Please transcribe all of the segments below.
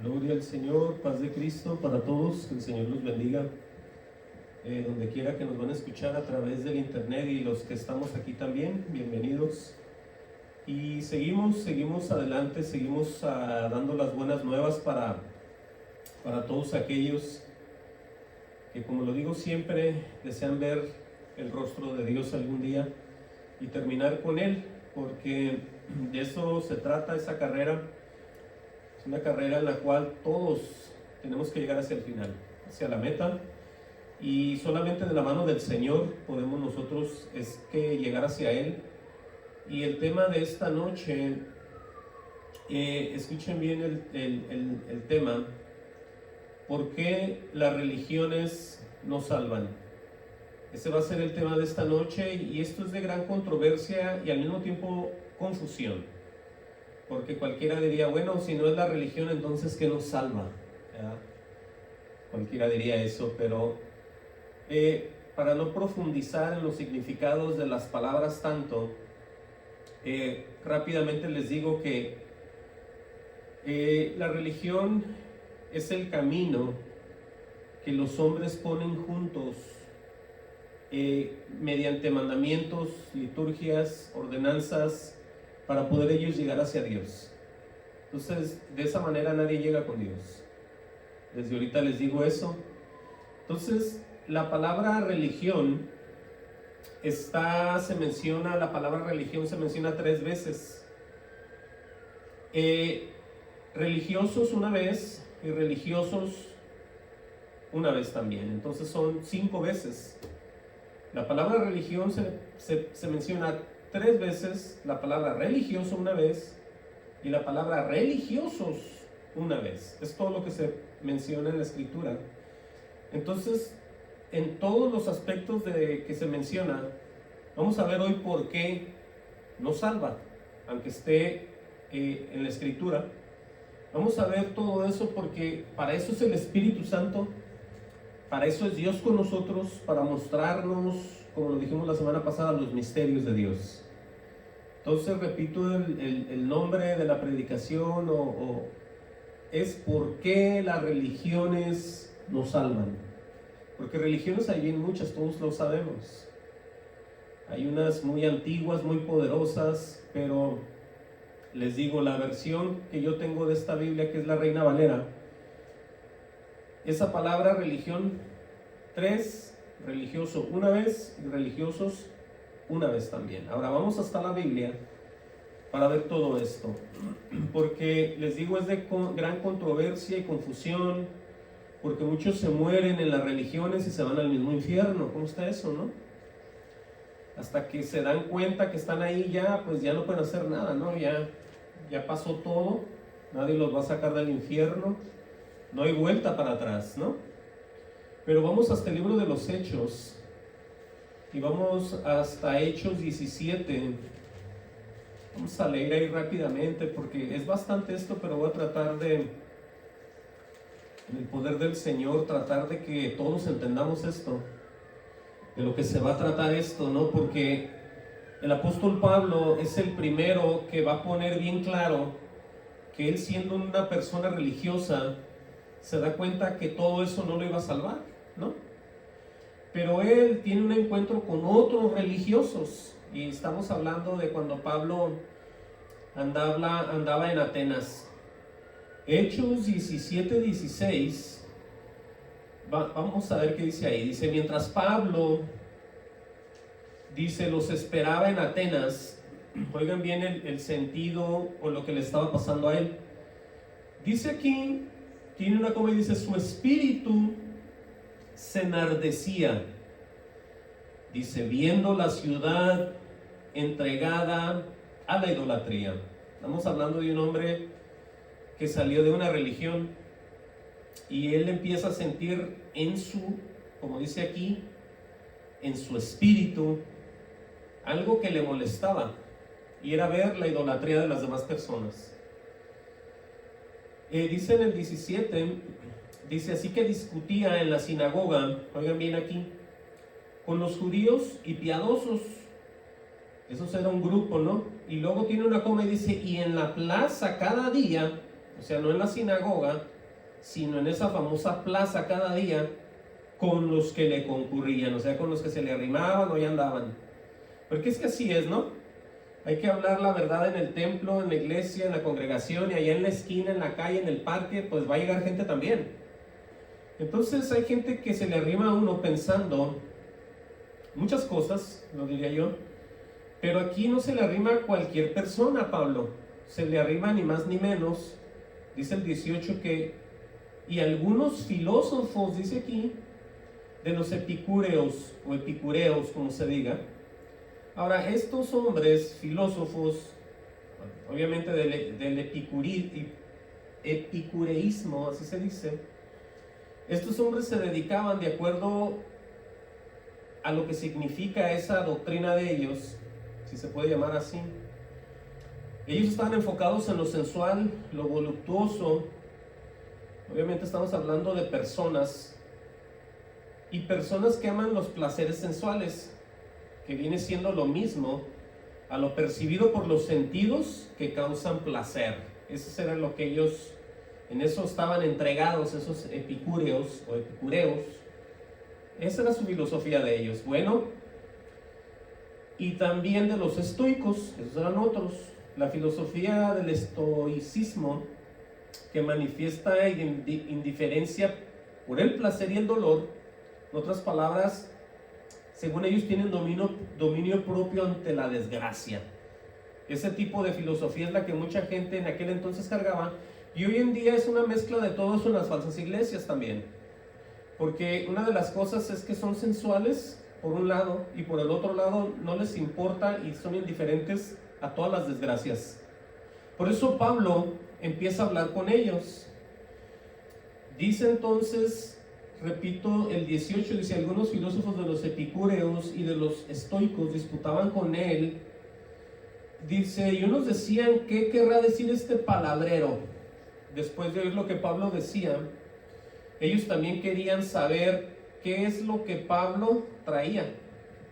Gloria al Señor, paz de Cristo para todos, que el Señor los bendiga, donde quiera que nos van a escuchar a través del internet y los que estamos aquí también, bienvenidos. Y seguimos adelante, seguimos dando las buenas nuevas para todos aquellos que, como lo digo siempre, desean ver el rostro de Dios algún día y terminar con Él, porque de eso se trata esa carrera. Es una carrera en la cual todos tenemos que llegar hacia el final, hacia la meta, y solamente de la mano del Señor podemos nosotros llegar hacia Él. Y el tema de esta noche, escuchen bien el tema: ¿por qué las religiones nos salvan? Ese va a ser el tema de esta noche, y esto es de gran controversia y al mismo tiempo confusión. Porque cualquiera diría, bueno, si no es la religión, entonces ¿qué nos salva? ¿Verdad? Cualquiera diría eso, pero para no profundizar en los significados de las palabras tanto, rápidamente les digo que la religión es el camino que los hombres ponen juntos mediante mandamientos, liturgias, ordenanzas, para poder ellos llegar hacia Dios. Entonces, de esa manera nadie llega con Dios. Desde ahorita les digo eso. Entonces, la palabra religión se menciona 3 veces. Religiosos una vez y religiosos una vez también. Entonces son 5 veces. La palabra religión se menciona 3 veces, la palabra religioso una vez y la palabra religiosos una vez. Es todo lo que se menciona en la Escritura. Entonces, en todos los aspectos que se menciona, vamos a ver hoy por qué nos salva, aunque esté en la Escritura. Vamos a ver todo eso porque para eso es el Espíritu Santo, para eso es Dios con nosotros, para mostrarnos, como lo dijimos la semana pasada, los misterios de Dios. Entonces repito el nombre de la predicación es ¿por qué las religiones nos salvan? Porque religiones hay bien muchas, todos lo sabemos. Hay unas muy antiguas, muy poderosas, pero les digo, la versión que yo tengo de esta Biblia, que es la Reina Valera, esa palabra religión, 3, religioso una vez y religiosos una vez también. Ahora vamos hasta la Biblia para ver todo esto, porque les digo, es de gran controversia y confusión, porque muchos se mueren en las religiones y se van al mismo infierno. ¿Cómo está eso, no? Hasta que se dan cuenta que están ahí ya, pues ya no pueden hacer nada, ¿no? Ya pasó todo, nadie los va a sacar del infierno, no hay vuelta para atrás, ¿no? Pero vamos hasta el libro de los Hechos, y vamos hasta Hechos 17. Vamos a leer ahí rápidamente porque es bastante esto, pero voy a tratar en el poder del Señor, tratar de que todos entendamos esto, de lo que se va a tratar esto, ¿no? Porque el apóstol Pablo es el primero que va a poner bien claro que él, siendo una persona religiosa, se da cuenta que todo eso no lo iba a salvar, ¿no? Pero él tiene un encuentro con otros religiosos, y estamos hablando de cuando Pablo andaba en Atenas. Hechos 17:16, vamos a ver qué dice ahí. Dice, mientras Pablo, los esperaba en Atenas, oigan bien el sentido o lo que le estaba pasando a él. Dice aquí, tiene una coma y dice, su espíritu se enardecía, dice, viendo la ciudad entregada a la idolatría. Estamos hablando de un hombre que salió de una religión, y él empieza a sentir como dice aquí, en su espíritu, algo que le molestaba, y era ver la idolatría de las demás personas. Dice en el 17, dice, así que discutía en la sinagoga, oigan bien aquí, con los judíos y piadosos. Eso era un grupo, ¿no? Y luego tiene una coma y dice, y en la plaza cada día o sea, no en la sinagoga, sino en esa famosa plaza cada día, con los que le concurrían, o sea, con los que se le arrimaban o ya andaban. Porque es que así es, ¿no? Hay que hablar la verdad en el templo, en la iglesia, en la congregación, y allá en la esquina, en la calle, en el parque, pues va a llegar gente también. Entonces hay gente que se le arrima a uno pensando muchas cosas, lo diría yo, pero aquí no se le arrima a cualquier persona, Pablo. Se le arrima ni más ni menos, dice el 18 que, y algunos filósofos, dice aquí, de los epicúreos o epicureos, como se diga. Ahora, estos hombres filósofos, obviamente del epicureísmo, así se dice, estos hombres se dedicaban de acuerdo a lo que significa esa doctrina de ellos, si se puede llamar así. Ellos estaban enfocados en lo sensual, lo voluptuoso. Obviamente estamos hablando de personas, y personas que aman los placeres sensuales, que viene siendo lo mismo a lo percibido por los sentidos que causan placer. Eso era lo que ellos, en eso estaban entregados, esos epicúreos o epicureos. Esa era su filosofía de ellos. Bueno, y también de los estoicos, esos eran otros. La filosofía del estoicismo, que manifiesta indiferencia por el placer y el dolor. En otras palabras, según ellos tienen dominio propio ante la desgracia. Ese tipo de filosofía es la que mucha gente en aquel entonces cargaba, y hoy en día es una mezcla de todo eso en las falsas iglesias también. Porque una de las cosas es que son sensuales por un lado, y por el otro lado no les importa y son indiferentes a todas las desgracias. Por eso Pablo empieza a hablar con ellos. Dice entonces, repito, el 18 dice: algunos filósofos de los epicúreos y de los estoicos disputaban con él. Dice, y unos decían, ¿qué querrá decir este palabrero? Después de oír lo que Pablo decía, ellos también querían saber qué es lo que Pablo traía,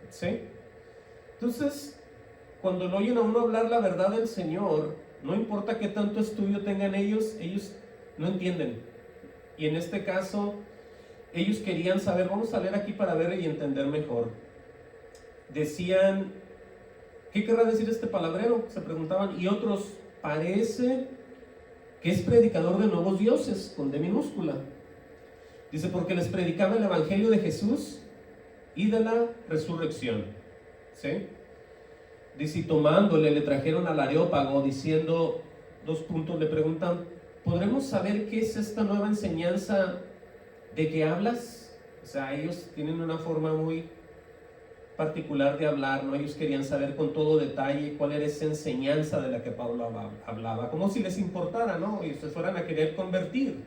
¿sí? Entonces, cuando lo oyen a uno hablar la verdad del Señor, no importa qué tanto estudio tengan ellos no entienden. Y en este caso, ellos querían saber. Vamos a leer aquí para ver y entender mejor. Decían, ¿qué querrá decir este palabrero? Se preguntaban. Y otros, parece que es predicador de nuevos dioses, con D minúscula. Dice, porque les predicaba el evangelio de Jesús y de la resurrección. ¿Sí? Dice, y tomándole, le trajeron al Areópago, diciendo, le preguntan, ¿podremos saber qué es esta nueva enseñanza de que hablas? O sea, ellos tienen una forma muy particular de hablar, ¿no? Ellos querían saber con todo detalle cuál era esa enseñanza de la que Pablo hablaba, como si les importara, ¿no? Y se fueran a querer convertir.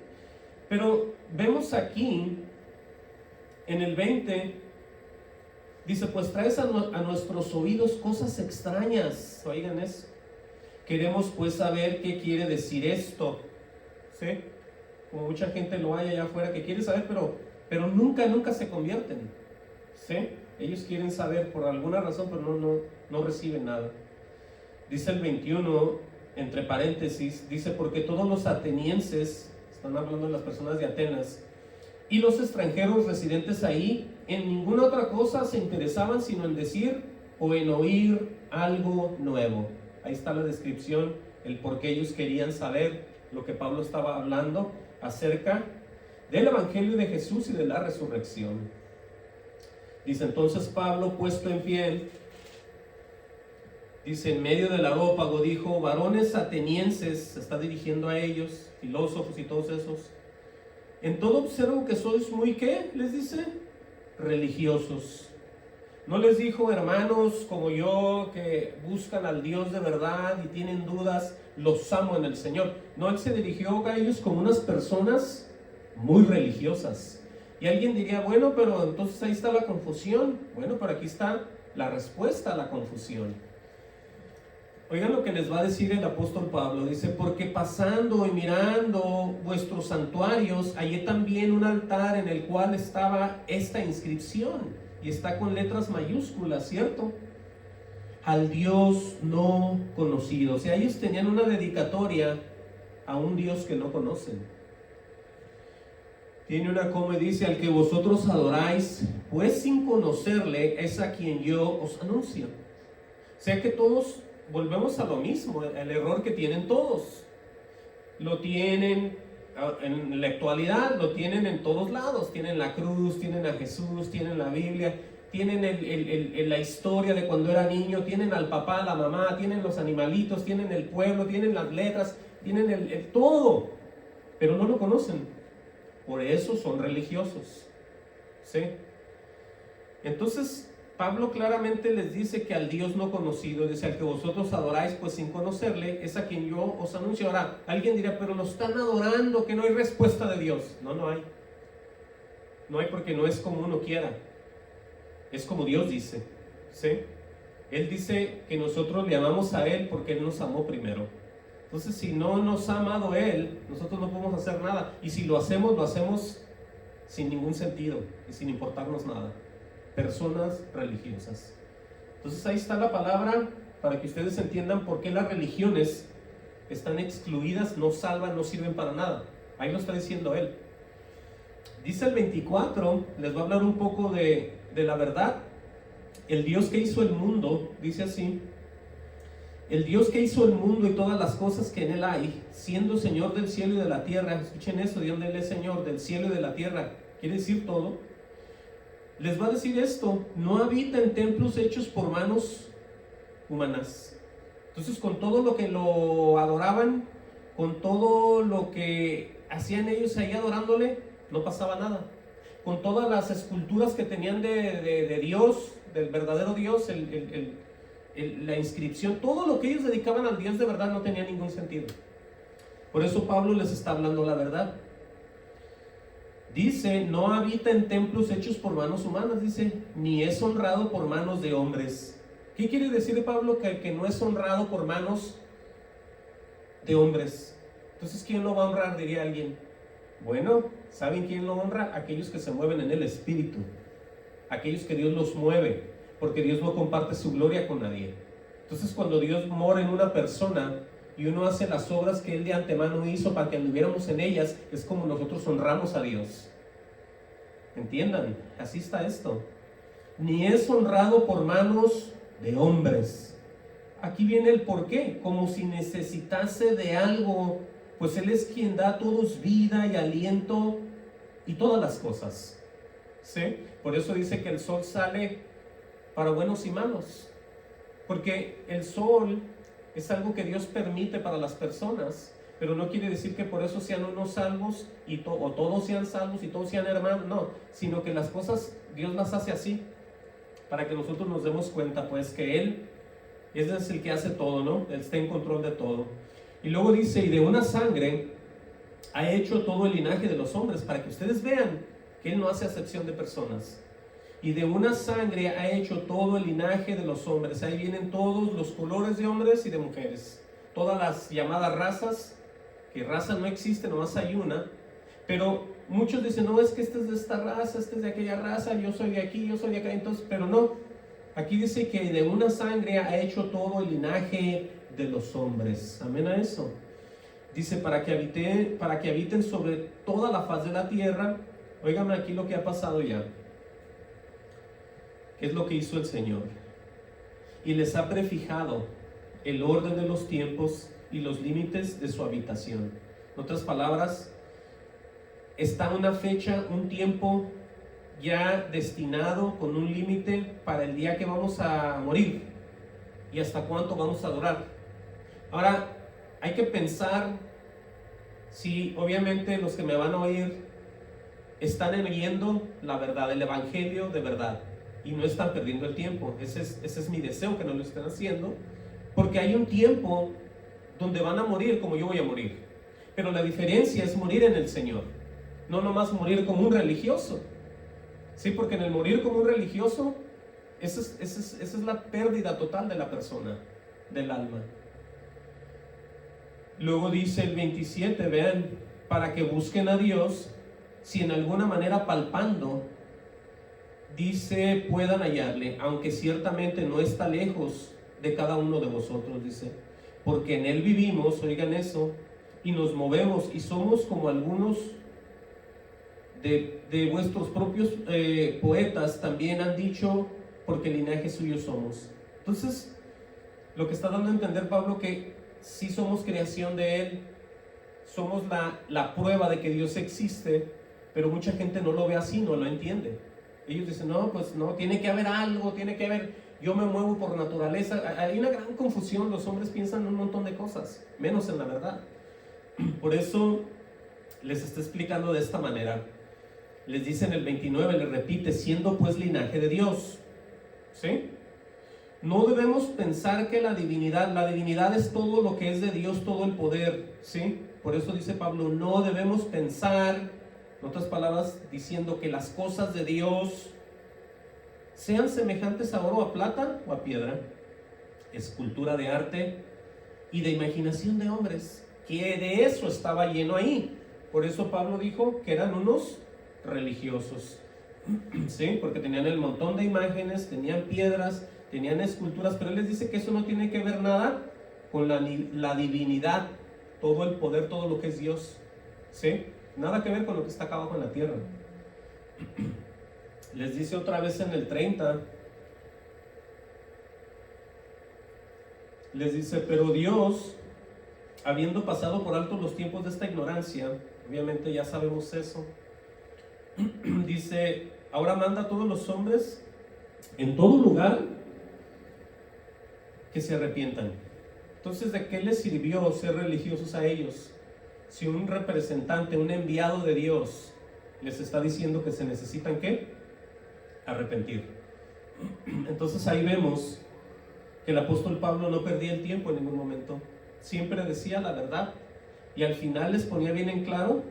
Pero vemos aquí, en el 20, dice, pues traes a nuestros oídos cosas extrañas. Oigan eso. Queremos pues saber qué quiere decir esto. ¿Sí? Como mucha gente lo hay allá afuera que quiere saber, pero nunca se convierten. ¿Sí? Ellos quieren saber por alguna razón, pero no reciben nada. Dice el 21, entre paréntesis, dice, porque todos los atenienses, están hablando de las personas de Atenas, y los extranjeros residentes ahí, en ninguna otra cosa se interesaban sino en decir o en oír algo nuevo. Ahí está la descripción, el por qué ellos querían saber lo que Pablo estaba hablando acerca del evangelio de Jesús y de la resurrección. Dice, entonces Pablo, puesto en pie, dice, en medio del areópago, dijo, varones atenienses, se está dirigiendo a ellos, filósofos y todos esos, en todo observo que sois muy, ¿qué? Les dice, religiosos. No les dijo, hermanos como yo, que buscan al Dios de verdad y tienen dudas, los amo en el Señor. No, él se dirigió a ellos como unas personas muy religiosas. Y alguien diría, bueno, pero entonces ahí está la confusión. Bueno, pero aquí está la respuesta a la confusión. Oigan lo que les va a decir el apóstol Pablo. Dice, porque pasando y mirando vuestros santuarios, hallé también un altar en el cual estaba esta inscripción. Y está con letras mayúsculas, ¿cierto? Al Dios no conocido. O sea, ellos tenían una dedicatoria a un Dios que no conocen. Tiene una coma y dice: al que vosotros adoráis, pues sin conocerle, es a quien yo os anuncio. O sea que todos volvemos a lo mismo, el error que tienen todos. Lo tienen en la actualidad, lo tienen en todos lados. Tienen la cruz, tienen a Jesús, tienen la Biblia, tienen la historia de cuando era niño, tienen al papá, la mamá, tienen los animalitos, tienen el pueblo, tienen las letras, tienen el todo, pero no lo conocen. Por eso son religiosos, ¿sí? Entonces Pablo claramente les dice que al Dios no conocido, dice: al que vosotros adoráis, pues sin conocerle, es a quien yo os anuncio. Ahora, alguien dirá: pero lo están adorando, que no hay respuesta de Dios. No hay. No hay, porque no es como uno quiera, es como Dios dice, ¿sí? Él dice que nosotros le amamos a Él porque Él nos amó primero. Entonces, si no nos ha amado Él, nosotros no podemos hacer nada. Y si lo hacemos sin ningún sentido y sin importarnos nada. Personas religiosas. Entonces ahí está la palabra para que ustedes entiendan por qué las religiones están excluidas, no salvan, no sirven para nada. Ahí lo está diciendo él. Dice el 24, les voy a hablar un poco de la verdad. El Dios que hizo el mundo, dice así: el Dios que hizo el mundo y todas las cosas que en él hay, siendo Señor del cielo y de la tierra. Escuchen eso, de dónde él es Señor, del cielo y de la tierra. Quiere decir todo. Les va a decir esto: no habita en templos hechos por manos humanas. Entonces, con todo lo que lo adoraban, con todo lo que hacían ellos ahí adorándole, no pasaba nada. Con todas las esculturas que tenían de Dios, del verdadero Dios, la inscripción, todo lo que ellos dedicaban al Dios de verdad no tenía ningún sentido. Por eso Pablo les está hablando la verdad. Dice: no habita en templos hechos por manos humanas, dice, ni es honrado por manos de hombres. ¿Qué quiere decir Pablo? Que no es honrado por manos de hombres. Entonces, ¿quién lo va a honrar? Diría alguien. Bueno, ¿saben quién lo honra? Aquellos que se mueven en el Espíritu, aquellos que Dios los mueve, porque Dios no comparte su gloria con nadie. Entonces, cuando Dios mora en una persona y uno hace las obras que Él de antemano hizo para que anduviéramos en ellas, es como nosotros honramos a Dios. Entiendan, así está esto. Ni es honrado por manos de hombres. Aquí viene el porqué, como si necesitase de algo, pues Él es quien da a todos vida y aliento y todas las cosas, ¿sí? Por eso dice que el sol sale para buenos y malos, porque el sol es algo que Dios permite para las personas, pero no quiere decir que por eso sean unos salvos o todos sean salvos y todos sean hermanos, no, sino que las cosas Dios las hace así, para que nosotros nos demos cuenta, pues, que Él es el que hace todo, ¿no? Él está en control de todo. Y luego dice: y de una sangre ha hecho todo el linaje de los hombres, para que ustedes vean que Él no hace acepción de personas. Y de una sangre ha hecho todo el linaje de los hombres. Ahí vienen todos los colores de hombres y de mujeres, todas las llamadas razas, que raza no existe, nomás hay una. Pero muchos dicen: no, es que este es de esta raza, este es de aquella raza, yo soy de aquí, yo soy de acá. Entonces, pero no, aquí dice que de una sangre ha hecho todo el linaje de los hombres. Amén a eso. Dice: para que habiten sobre toda la faz de la tierra. Óigame aquí lo que ha pasado ya. ¿Qué es lo que hizo el Señor? Y les ha prefijado el orden de los tiempos y los límites de su habitación. En otras palabras, está una fecha, un tiempo ya destinado, con un límite para el día que vamos a morir y hasta cuánto vamos a durar. Ahora, hay que pensar si obviamente los que me van a oír están oyendo la verdad, el evangelio de verdad, y no están perdiendo el tiempo. Ese es mi deseo, que no lo estén haciendo, porque hay un tiempo donde van a morir como yo voy a morir, pero la diferencia es morir en el Señor, no nomás morir como un religioso, ¿sí? Porque en el morir como un religioso, esa es la pérdida total de la persona, del alma. Luego dice el 27, vean: para que busquen a Dios, si en alguna manera palpando, dice, puedan hallarle, aunque ciertamente no está lejos de cada uno de vosotros, dice, porque en Él vivimos, oigan eso, y nos movemos y somos como algunos de vuestros propios poetas también han dicho, porque linaje suyo somos. Entonces, lo que está dando a entender Pablo, que sí somos creación de Él, somos la prueba de que Dios existe, pero mucha gente no lo ve así, no lo entiende. Ellos dicen, no, pues no, tiene que haber algo, tiene que haber, yo me muevo por naturaleza. Hay una gran confusión, los hombres piensan un montón de cosas, menos en la verdad. Por eso les está explicando de esta manera. Les dice en el 29, les repite, siendo pues linaje de Dios, ¿sí? No debemos pensar que la divinidad es todo lo que es de Dios, todo el poder, ¿sí? Por eso dice Pablo, no debemos pensar, en otras palabras, diciendo que las cosas de Dios sean semejantes a oro, a plata o a piedra, escultura de arte y de imaginación de hombres, que de eso estaba lleno ahí. Por eso Pablo dijo que eran unos religiosos, ¿sí? Porque tenían el montón de imágenes, tenían piedras, tenían esculturas, pero él les dice que eso no tiene que ver nada con la divinidad, todo el poder, todo lo que es Dios, ¿sí? Nada que ver con lo que está acá abajo en la tierra. Les dice otra vez en el 30, les dice, pero Dios, habiendo pasado por alto los tiempos de esta ignorancia, obviamente ya sabemos eso, dice, ahora manda a todos los hombres en todo lugar que se arrepientan. Entonces, ¿de qué les sirvió ser religiosos a ellos si un representante, un enviado de Dios les está diciendo que se necesitan ¿qué? Arrepentir. Entonces ahí vemos que el apóstol Pablo no perdía el tiempo en ningún momento, siempre decía la verdad y al final les ponía bien en claro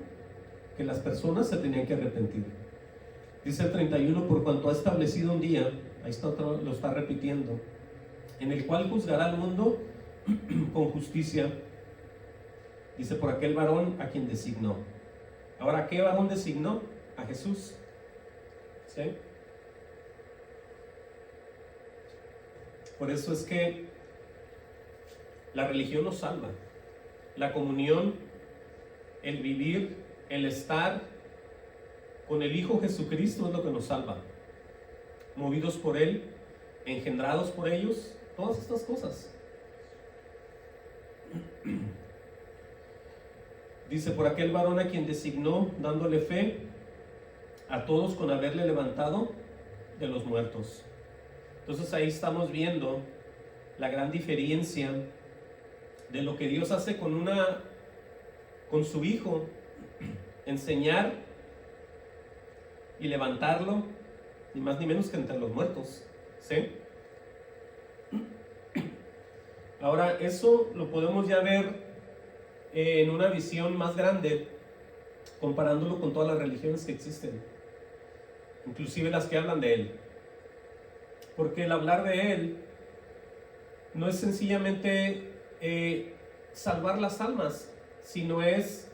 que las personas se tenían que arrepentir. Dice el 31, por cuanto ha establecido un día, ahí está otro, lo está repitiendo, en el cual juzgará al mundo con justicia, dice, por aquel varón a quien designó. Ahora, ¿qué varón designó? A Jesús, ¿sí? Por eso es que la religión nos salva, la comunión, el vivir, el estar con el Hijo Jesucristo es lo que nos salva, movidos por Él, engendrados por ellos, todas estas cosas. Dice, por aquel varón a quien designó, dándole fe a todos con haberle levantado de los muertos. Entonces ahí estamos viendo la gran diferencia de lo que Dios hace con su Hijo, enseñar y levantarlo, ni más ni menos que entre los muertos, ¿sí? Ahora, eso lo podemos ya ver en una visión más grande, comparándolo con todas las religiones que existen, inclusive las que hablan de Él. Porque el hablar de Él no es sencillamente salvar las almas, sino es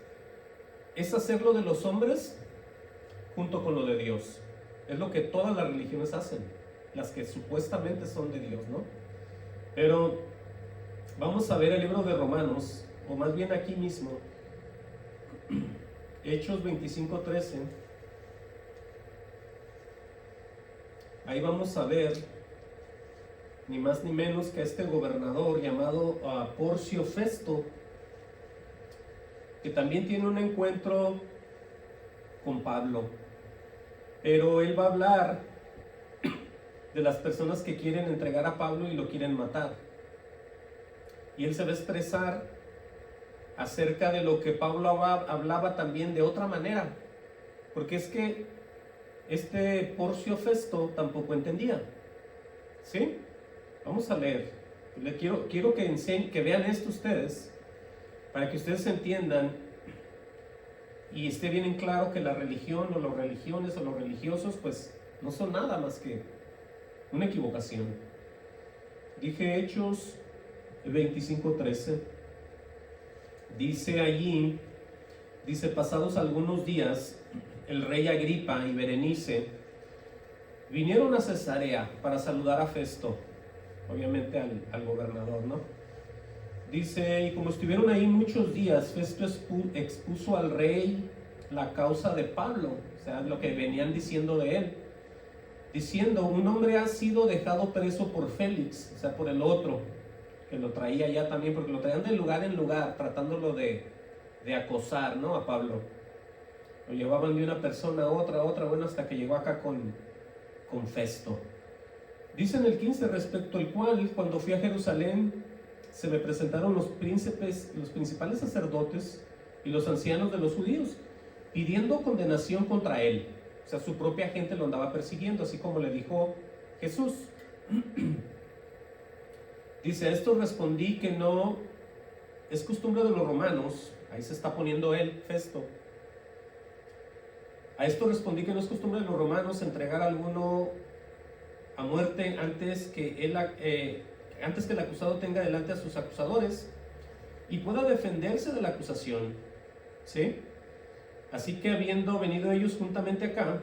hacerlo de los hombres junto con lo de Dios. Es lo que todas las religiones hacen, las que supuestamente son de Dios, ¿no? Pero vamos a ver el libro de Romanos, o más bien aquí mismo, Hechos 25:13. Ahí vamos a ver ni más ni menos que a este gobernador llamado Porcio Festo, que también tiene un encuentro con Pablo, pero él va a hablar de las personas que quieren entregar a Pablo y lo quieren matar, y él se va a expresar acerca de lo que Pablo hablaba también de otra manera, porque es que este Porcio Festo tampoco entendía, ¿sí? Vamos a leer. Quiero que vean esto ustedes, para que ustedes entiendan y esté bien en claro que la religión o las religiones o los religiosos pues no son nada más que una equivocación. Dije Hechos 25:13. Dice allí, pasados algunos días, el rey Agripa y Berenice vinieron a Cesarea para saludar a Festo, obviamente al gobernador, ¿no? Dice, y como estuvieron ahí muchos días, Festo expuso al rey la causa de Pablo, o sea, lo que venían diciendo de él, diciendo, un hombre ha sido dejado preso por Félix, o sea, por el otro, que lo traía ya también, porque lo traían de lugar en lugar, tratándolo de acosar, ¿no? A Pablo. Lo llevaban de una persona a otra, bueno, hasta que llegó acá con Festo. Dice en el 15, respecto al cual, cuando fui a Jerusalén, se me presentaron los príncipes, los principales sacerdotes y los ancianos de los judíos, pidiendo condenación contra él. O sea, su propia gente lo andaba persiguiendo, así como le dijo Jesús. Dice, a esto respondí que no es costumbre de los romanos, ahí se está poniendo él, Festo. A esto respondí que no es costumbre de los romanos entregar a alguno a muerte antes que el acusado tenga delante a sus acusadores y pueda defenderse de la acusación, ¿sí? Así que habiendo venido ellos juntamente acá,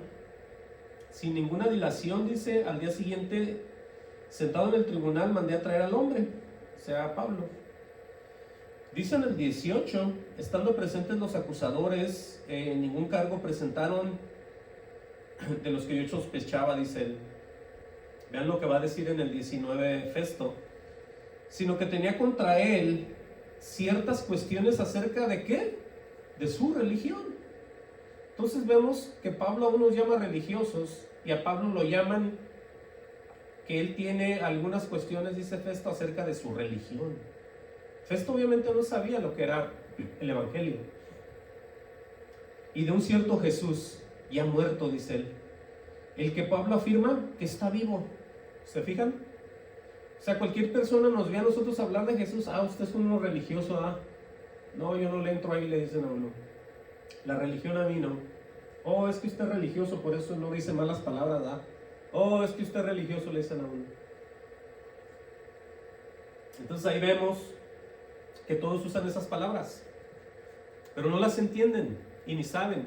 sin ninguna dilación, dice, al día siguiente, sentado en el tribunal, mandé a traer al hombre, o sea, a Pablo. Dice en el 18, estando presentes los acusadores, ningún cargo presentaron de los que yo sospechaba, dice él. Vean lo que va a decir en el 19 Festo. Sino que tenía contra él ciertas cuestiones acerca de ¿qué? De su religión. Entonces vemos que Pablo aún los llama religiosos y a Pablo lo llaman que él tiene algunas cuestiones, dice Festo, acerca de su religión. Festo obviamente no sabía lo que era el evangelio. Y de un cierto Jesús ya muerto, dice él, el que Pablo afirma que está vivo. ¿Se fijan? O sea, cualquier persona nos ve a nosotros hablar de Jesús. Ah, usted es uno religioso, ah. No, yo no le entro ahí, le dicen a uno. La religión a mí no. Oh, es que usted es religioso, por eso no dice malas palabras, ah. Oh, es que usted es religioso, le dicen a uno. Entonces ahí vemos que todos usan esas palabras, pero no las entienden y ni saben.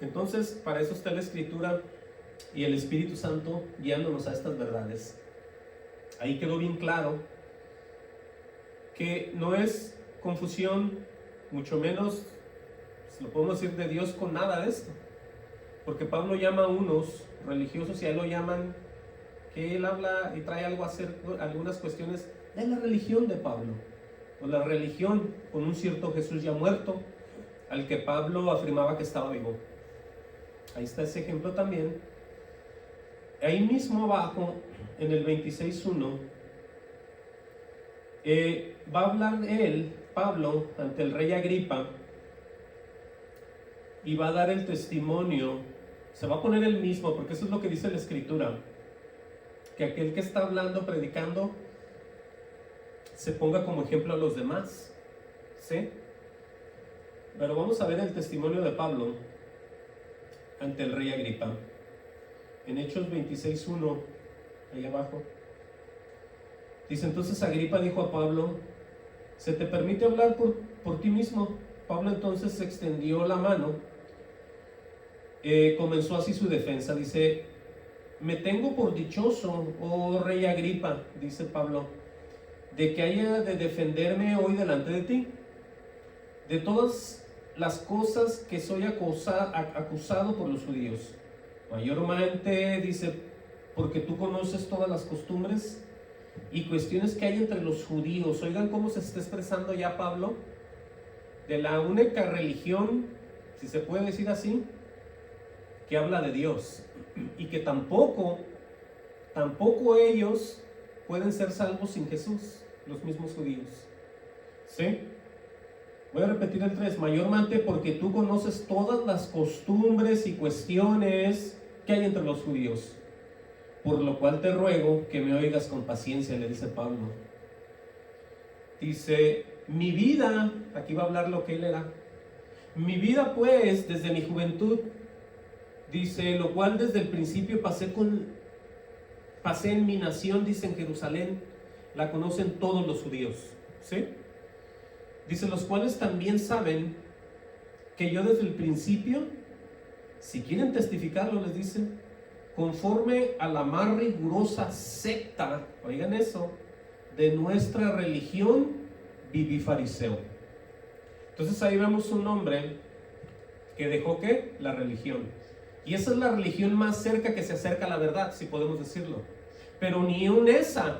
Entonces, para eso está la Escritura y el Espíritu Santo guiándonos a estas verdades. Ahí quedó bien claro que no es confusión, mucho menos lo podemos decir de Dios con nada de esto, porque Pablo llama a unos religiosos y a él lo llaman que él habla y trae algo a hacer, algunas cuestiones de la religión de Pablo, o la religión con un cierto Jesús ya muerto, al que Pablo afirmaba que estaba vivo. Ahí está ese ejemplo también. Ahí mismo abajo, en el 26.1, va a hablar él, Pablo, ante el rey Agripa, y va a dar el testimonio. Se va a poner él mismo, porque eso es lo que dice la Escritura, que aquel que está hablando, predicando, se ponga como ejemplo a los demás, ¿sí? Pero vamos a ver el testimonio de Pablo ante el rey Agripa, en Hechos 26.1, ahí abajo. Dice, entonces Agripa dijo a Pablo, ¿se te permite hablar por ti mismo? Pablo entonces se extendió la mano, comenzó así su defensa. Dice, me tengo por dichoso, oh rey Agripa, dice Pablo, de que haya de defenderme hoy delante de ti, de todas las cosas que soy acusado por los judíos. Mayormente, dice, porque tú conoces todas las costumbres y cuestiones que hay entre los judíos. Oigan cómo se está expresando ya Pablo, de la única religión, si se puede decir así, que habla de Dios, y que tampoco ellos pueden ser salvos sin Jesús, los mismos judíos. ¿Sí? Voy a repetir el 3, mayormente porque tú conoces todas las costumbres y cuestiones que hay entre los judíos, por lo cual te ruego que me oigas con paciencia, le dice Pablo. Dice, mi vida, aquí va a hablar lo que él era, mi vida pues desde mi juventud, dice, lo cual desde el principio pasé en mi nación, dice, en Jerusalén, la conocen todos los judíos, ¿sí? Dice, los cuales también saben que yo desde el principio, si quieren testificarlo, les dice, conforme a la más rigurosa secta, oigan eso, de nuestra religión, viví fariseo. Entonces ahí vemos un hombre que dejó ¿qué? La religión. Y esa es la religión más cerca que se acerca a la verdad, si podemos decirlo. Pero ni aun esa,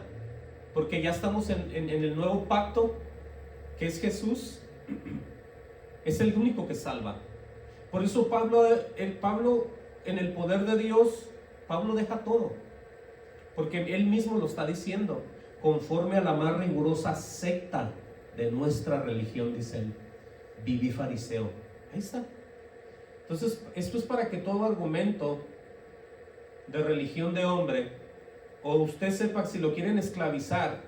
porque ya estamos en el nuevo pacto, que es Jesús, es el único que salva. Por eso Pablo en el poder de Dios, Pablo deja todo, porque él mismo lo está diciendo, conforme a la más rigurosa secta de nuestra religión, dice él, viví fariseo. Ahí está. Entonces, esto es para que todo argumento de religión de hombre, o usted sepa, si lo quieren esclavizar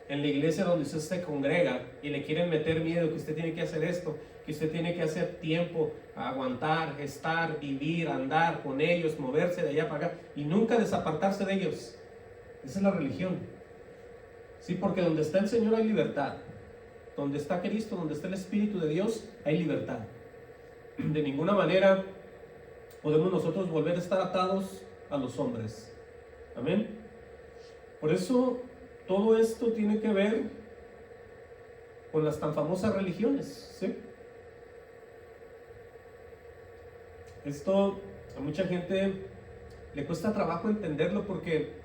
en la iglesia donde usted se congrega y le quieren meter miedo, que usted tiene que hacer esto, que usted tiene que hacer tiempo, aguantar, estar, vivir, andar con ellos, moverse de allá para acá y nunca desapartarse de ellos. Esa es la religión. Sí, porque donde está el Señor hay libertad. Donde está Cristo, donde está el Espíritu de Dios, hay libertad. De ninguna manera podemos nosotros volver a estar atados a los hombres. Amén. Por eso todo esto tiene que ver con las tan famosas religiones, ¿sí? Esto a mucha gente le cuesta trabajo entenderlo porque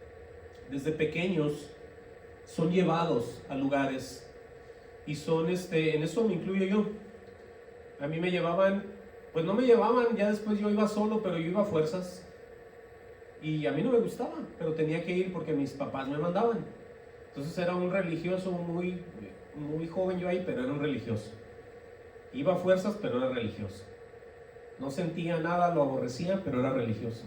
desde pequeños son llevados a lugares y son, en eso me incluyo yo. A mí me llevaban, pues no me llevaban, ya después yo iba solo, pero yo iba a fuerzas. Y a mí no me gustaba, pero tenía que ir porque mis papás me mandaban. Entonces era un religioso muy joven yo ahí, pero era un religioso. Iba a fuerzas, pero era religioso. No sentía nada, lo aborrecía, pero era religioso.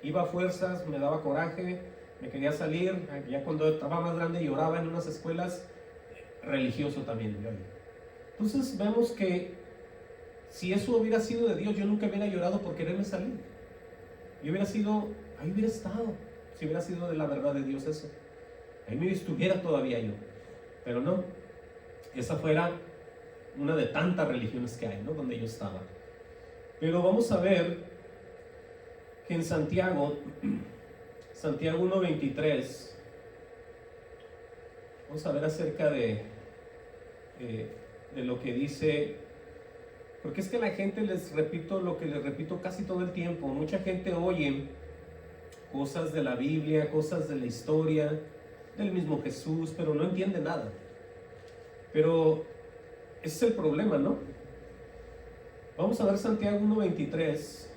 Iba a fuerzas, me daba coraje, me quería salir. Ya cuando estaba más grande lloraba en unas escuelas, religioso también yo ahí. Entonces vemos que si eso hubiera sido de Dios, yo nunca hubiera llorado por quererme salir. Yo hubiera sido, ahí hubiera estado, si hubiera sido de la verdad de Dios eso. Ahí me estuviera todavía yo. Pero no, esa fuera una de tantas religiones que hay, ¿no? Donde yo estaba. Pero vamos a ver que en Santiago 1:23, vamos a ver acerca de lo que dice, porque es que la gente, les repito lo que les repito casi todo el tiempo, mucha gente oye cosas de la Biblia, cosas de la historia, del mismo Jesús, pero no entiende nada. Pero ese es el problema, ¿no? Vamos a ver Santiago 1:23,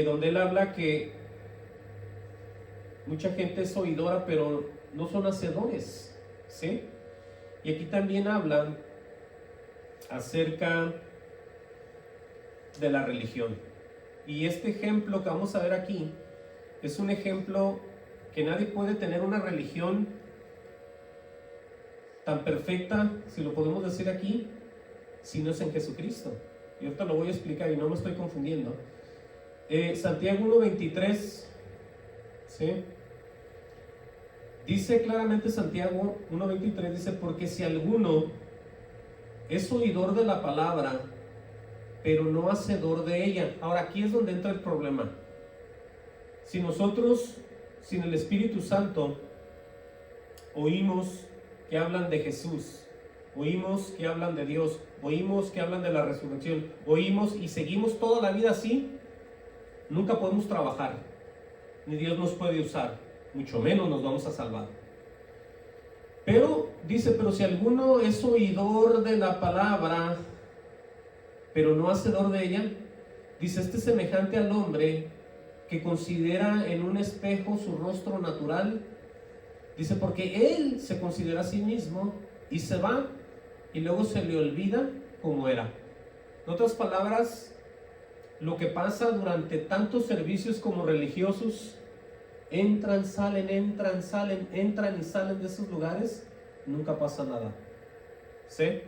donde él habla que mucha gente es oidora, pero no son hacedores, ¿sí? Y aquí también habla acerca de la religión. Y este ejemplo que vamos a ver aquí es un ejemplo que nadie puede tener una religión tan perfecta, si lo podemos decir aquí, si no es en Jesucristo. Y ahorita lo voy a explicar y no me estoy confundiendo. Santiago 1:23, ¿sí? Dice claramente Santiago 1:23, dice, porque si alguno es oidor de la palabra, pero no hacedor de ella. Ahora aquí es donde entra el problema. Si nosotros, sin el Espíritu Santo, oímos que hablan de Jesús, oímos que hablan de Dios, oímos que hablan de la resurrección, oímos y seguimos toda la vida así, nunca podemos trabajar, ni Dios nos puede usar, mucho menos nos vamos a salvar. Pero dice, pero si alguno es oidor de la palabra, pero no hacedor de ella, dice, este es semejante al hombre que considera en un espejo su rostro natural. Dice, porque él se considera a sí mismo y se va y luego se le olvida cómo era. En otras palabras, lo que pasa durante tantos servicios como religiosos, entran, salen, entran y salen de esos lugares, nunca pasa nada. ¿Sí?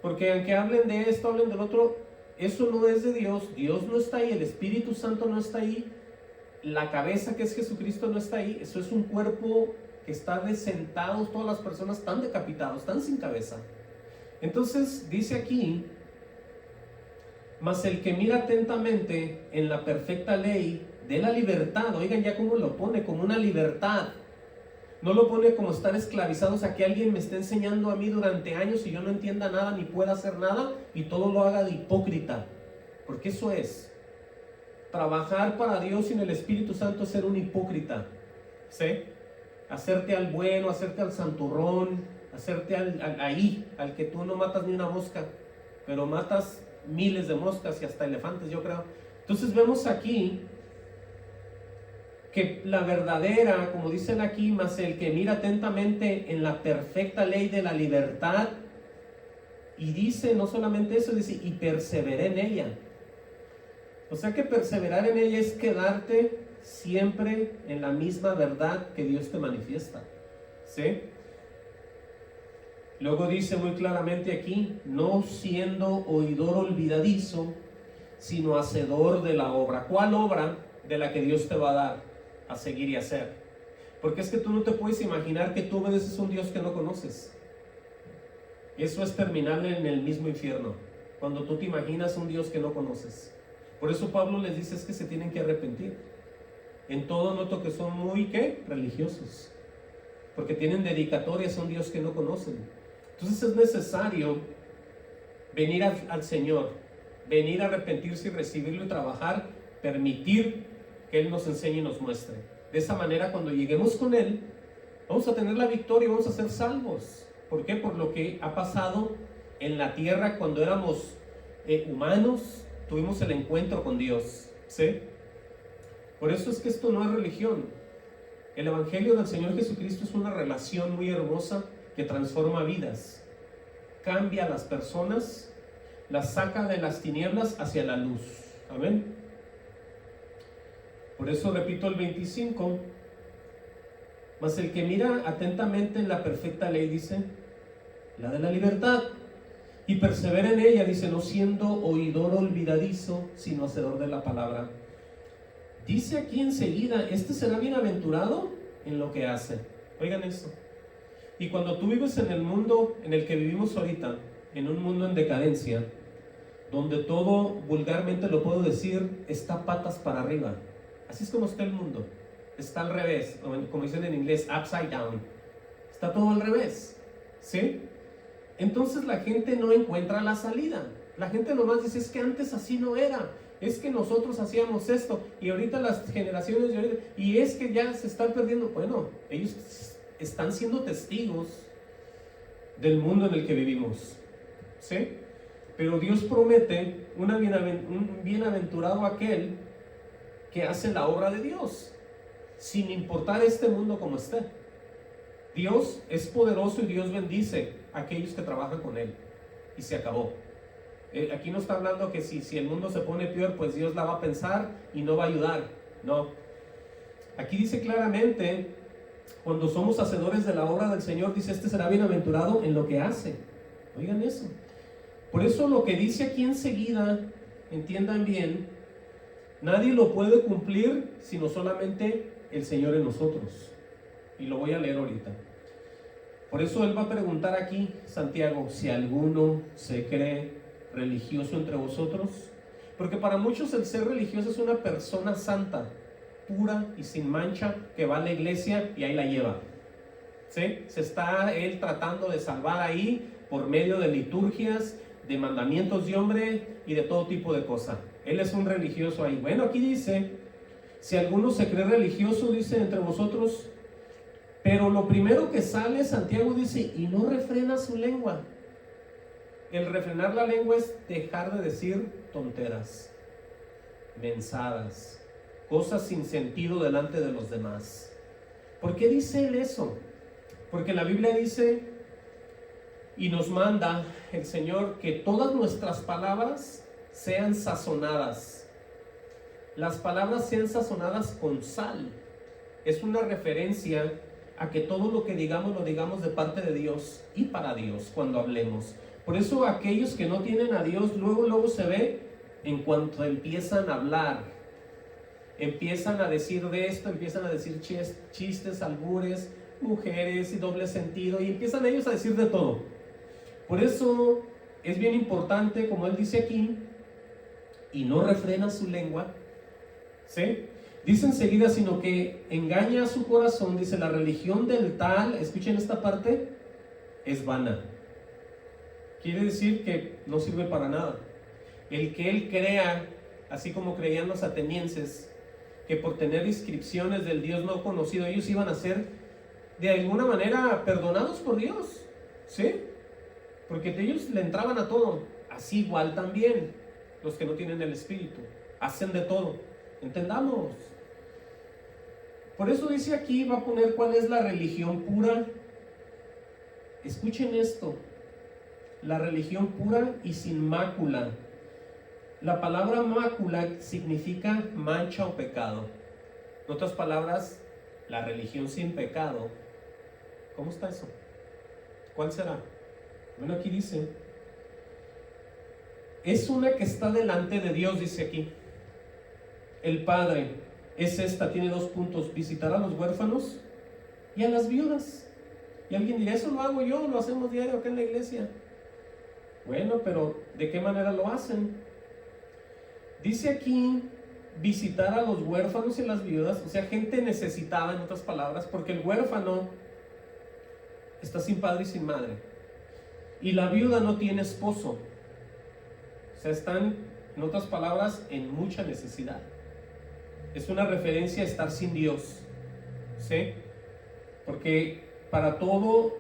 Porque aunque hablen de esto, hablen del otro, eso no es de Dios. Dios no está ahí, el Espíritu Santo no está ahí, la cabeza que es Jesucristo no está ahí. Eso es un cuerpo que está desentado, todas las personas están decapitados, están sin cabeza. Entonces dice aquí, mas el que mira atentamente en la perfecta ley de la libertad, oigan ya cómo lo pone, como una libertad, No lo pone como estar esclavizados a que alguien me esté enseñando a mí durante años y yo no entienda nada ni pueda hacer nada y todo lo haga de hipócrita. Porque eso es. Trabajar para Dios sin el Espíritu Santo es ser un hipócrita. ¿Sí? Hacerte al bueno, hacerte al santurrón, hacerte al que tú no matas ni una mosca, pero matas miles de moscas y hasta elefantes, yo creo. Entonces vemos aquí que la verdadera, como dicen aquí, más el que mira atentamente en la perfecta ley de la libertad, y dice no solamente eso, dice, y perseveré en ella. O sea que perseverar en ella es quedarte siempre en la misma verdad que Dios te manifiesta. ¿Sí? Luego dice muy claramente aquí, no siendo oidor olvidadizo, sino hacedor de la obra. ¿Cuál obra? De la que Dios te va a dar a seguir y hacer. Porque es que tú no te puedes imaginar que tú obedeces a un Dios que no conoces. Eso es terminable en el mismo infierno, cuando tú te imaginas un Dios que no conoces. Por eso Pablo les dice es que se tienen que arrepentir. En todo noto que son muy, ¿qué? Religiosos. Porque tienen dedicatorias a un Dios que no conocen. Entonces es necesario venir al Señor, venir a arrepentirse y recibirlo y trabajar, permitir que Él nos enseñe y nos muestre. De esa manera, cuando lleguemos con Él, vamos a tener la victoria, vamos a ser salvos. ¿Por qué? Por lo que ha pasado en la tierra cuando éramos humanos, tuvimos el encuentro con Dios. ¿Sí? Por eso es que esto no es religión. El Evangelio del Señor Jesucristo es una relación muy hermosa que transforma vidas, cambia a las personas, las saca de las tinieblas hacia la luz. Amén. Por eso repito el 25, mas el que mira atentamente en la perfecta ley, dice, la de la libertad, y persevera en ella, dice, no siendo oidor olvidadizo, sino hacedor de la palabra. Dice aquí enseguida, este será bienaventurado en lo que hace. Oigan esto. Y cuando tú vives en el mundo en el que vivimos ahorita, en un mundo en decadencia, donde todo, vulgarmente lo puedo decir, está patas para arriba. Así es como está el mundo. Está al revés, como dicen en inglés, upside down. Está todo al revés. ¿Sí? Entonces la gente no encuentra la salida. La gente nomás dice, es que antes así no era. Es que nosotros hacíamos esto. Y ahorita las generaciones de ahorita, y es que ya se están perdiendo. Bueno, ellos están siendo testigos del mundo en el que vivimos. ¿Sí? Pero Dios promete un bienaventurado aquel que hace la obra de Dios, sin importar este mundo como esté. Dios es poderoso y Dios bendice a aquellos que trabajan con Él. Y se acabó. Aquí no está hablando que si el mundo se pone peor, pues Dios la va a pensar y no va a ayudar. No. Aquí dice claramente, cuando somos hacedores de la obra del Señor, dice, este será bienaventurado en lo que hace. Oigan eso. Por eso lo que dice aquí enseguida, entiendan bien, nadie lo puede cumplir sino solamente el Señor en nosotros. Y lo voy a leer ahorita. Por eso Él va a preguntar aquí, Santiago, si alguno se cree religioso entre vosotros. Porque para muchos el ser religioso es una persona santa, pura y sin mancha, que va a la iglesia y ahí la lleva. ¿Sí? Se está Él tratando de salvar ahí por medio de liturgias, de mandamientos de hombre y de todo tipo de cosas. Él es un religioso ahí. Bueno, aquí dice, si alguno se cree religioso, dice, entre vosotros, pero lo primero que sale, Santiago dice, y no refrena su lengua. El refrenar la lengua es dejar de decir tonteras, mensadas, cosas sin sentido delante de los demás. ¿Por qué dice él eso? Porque la Biblia dice y nos manda el Señor que todas nuestras palabras sean sazonadas. Las palabras sean sazonadas con sal. Es una referencia a que todo lo que digamos lo digamos de parte de Dios y para Dios cuando hablemos. Por eso aquellos que no tienen a Dios, luego se ve en cuanto empiezan a hablar, empiezan a decir de esto, empiezan a decir chistes, albures, mujeres y doble sentido, y empiezan ellos a decir de todo. Por eso es bien importante, como él dice aquí, y no refrena su lengua, ¿sí? Dice enseguida, sino que engaña a su corazón. Dice, la religión del tal, escuchen esta parte, es vana. Quiere decir que no sirve para nada. El que él crea, así como creían los atenienses, que por tener inscripciones del Dios no conocido, ellos iban a ser de alguna manera perdonados por Dios, ¿sí? Porque ellos le entraban a todo. Así igual también los que no tienen el Espíritu, hacen de todo. Entendamos. Por eso dice aquí, va a poner cuál es la religión pura. Escuchen esto, la religión pura y sin mácula. La palabra mácula significa mancha o pecado. En otras palabras, la religión sin pecado. ¿Cómo está eso? ¿Cuál será? Bueno, aquí dice, es una que está delante de Dios, dice aquí. El Padre es esta, tiene 2 puntos: visitar a los huérfanos y a las viudas. Y alguien dirá, eso lo hago yo, lo hacemos diario acá en la iglesia. Bueno, pero ¿de qué manera lo hacen? Dice aquí, visitar a los huérfanos y las viudas, o sea, gente necesitada, en otras palabras, porque el huérfano está sin padre y sin madre, y la viuda no tiene esposo, o sea, están, en otras palabras, en mucha necesidad. Es una referencia a estar sin Dios, ¿sí? Porque para todo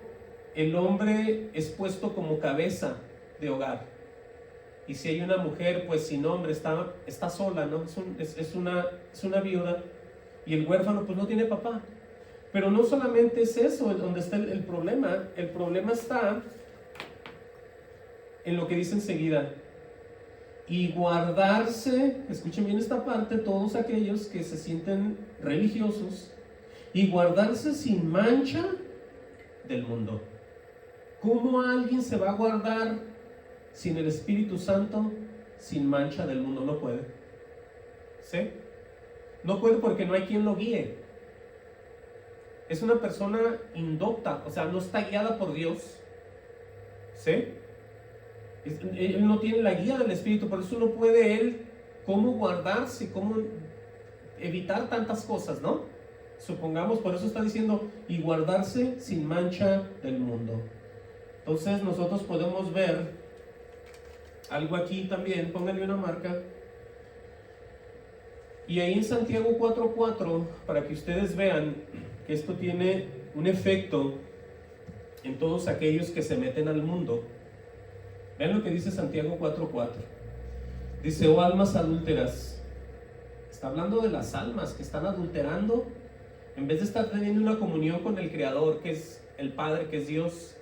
el hombre es puesto como cabeza de hogar. Y si hay una mujer, pues sin hombre, está sola, ¿no? Es una viuda. Y el huérfano, pues no tiene papá. Pero no solamente es eso donde está el problema. El problema está en lo que dice enseguida. Y guardarse, escuchen bien esta parte, todos aquellos que se sienten religiosos, y guardarse sin mancha del mundo. ¿Cómo alguien se va a guardar sin el Espíritu Santo, sin mancha del mundo? No puede. ¿Sí? No puede porque no hay quien lo guíe. Es una persona indocta, o sea, no está guiada por Dios. ¿Sí? Él no tiene la guía del Espíritu, por eso no puede él cómo guardarse, cómo evitar tantas cosas, ¿no? Supongamos, por eso está diciendo, y guardarse sin mancha del mundo. Entonces nosotros podemos ver algo aquí también, pónganle una marca. Y ahí en Santiago 4:4, para que ustedes vean que esto tiene un efecto en todos aquellos que se meten al mundo. Vean lo que dice Santiago 4:4. Dice, oh almas adúlteras. Está hablando de las almas que están adulterando. En vez de estar teniendo una comunión con el Creador, que es el Padre, que es Dios,